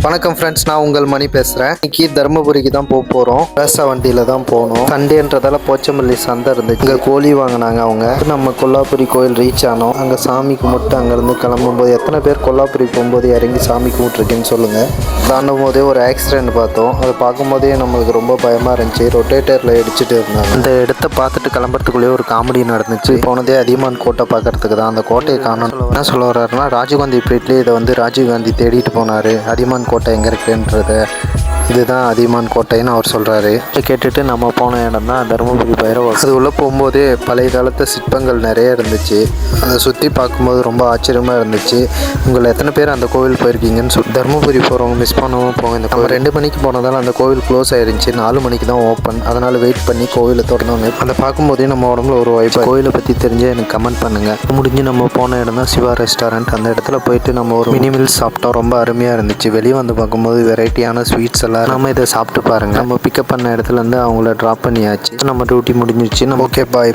வணக்கம் ஃப்ரெண்ட்ஸ், நான் உங்கள் மணி பேசுகிறேன். இன்னைக்கு தருமபுரிக்கு தான் போகிறோம். பேச வண்டியில் தான் போகணும். சண்டேன்றதால போச்சம்பள்ளி சந்தை இருந்துச்சு. இங்கே கோழி வாங்கினாங்க அவங்க. நம்ம கொல்லாபுரி கோயில் ரீச் ஆனோம். அங்கே சாமி கும்பிட்டு அங்கேருந்து கிளம்பும்போது எத்தனை பேர் கொல்லாபுரி போகும்போது இறங்கி சாமி கும்பிட்ருக்கேன்னு சொல்லுங்கள். தாண்டும் போதே ஒரு ஆக்சிடென்ட் பார்த்தோம். அதை பார்க்கும்போதே நம்மளுக்கு ரொம்ப பயமாக இருந்துச்சு. ரொட்டேட்டரில் இடிச்சிட்டு இருந்தாங்க. அந்த இடத்த பார்த்துட்டு கிளம்புறதுக்குள்ளேயே ஒரு காமெடி நடந்துச்சு. போனதே அதியமான் கோட்டை பார்க்கறதுக்கு தான். அந்த கோட்டையை காணணும். என்ன சொல்ல வர்றாருன்னா, ராஜீவ்காந்தி பிளேட்லேயே இதை வந்து ராஜீவ்காந்தி தேடிட்டு போனார். அதியமான் கோட்டை எங்கே இருக்குன்றது, இதுதான் அதியமான் கோட்டைன்னு அவர் சொல்கிறாரு. கேட்டுட்டு நம்ம போன இடம் தான் தருமபுரி பைரவர். அது உள்ளே போகும்போதே பழைய காலத்து சிற்பங்கள் நிறைய இருந்துச்சு. அதை சுற்றி பார்க்கும்போது ரொம்ப ஆச்சரியமாக இருந்துச்சு. உங்களை எத்தனை பேர் அந்த கோவில் போயிருக்கீங்கன்னு சொல்லி தருமபுரி போகிறவங்க மிஸ் பண்ணவும் போங்க. இந்த நம்ம 2 மணிக்கு போனதால் அந்த கோவில் க்ளோஸ் ஆயிருந்துச்சு. 4 மணிக்கு தான் ஓப்பன். அதனால் வெயிட் பண்ணி கோவிலை திறந்தோன்னு அதை பார்க்கும்போதே நம்ம உடம்புல ஒரு வைப்பு. கோவிலை பற்றி தெரிஞ்சு எனக்கு கமெண்ட் பண்ணுங்கள். முடிஞ்சு நம்ம போன இடம் தான் சிவா ரெஸ்டாரண்ட். அந்த இடத்துல போயிட்டு நம்ம ஒரு மினி மீல் சாப்பிட்டோம். ரொம்ப அருமையாக இருந்துச்சு. வெளியே வந்து பார்க்கும்போது வெரைட்டியான ஸ்வீட்ஸ் எல்லாம் நம்ம இதை சாப்பிட்டு பாருங்கள். நம்ம பிக்கப் பண்ண இடத்துலேருந்து அவங்கள ட்ராப் பண்ணியாச்சு. நம்ம டியூட்டி முடிஞ்சிருச்சு. நம்ம ஓகே, பாய்.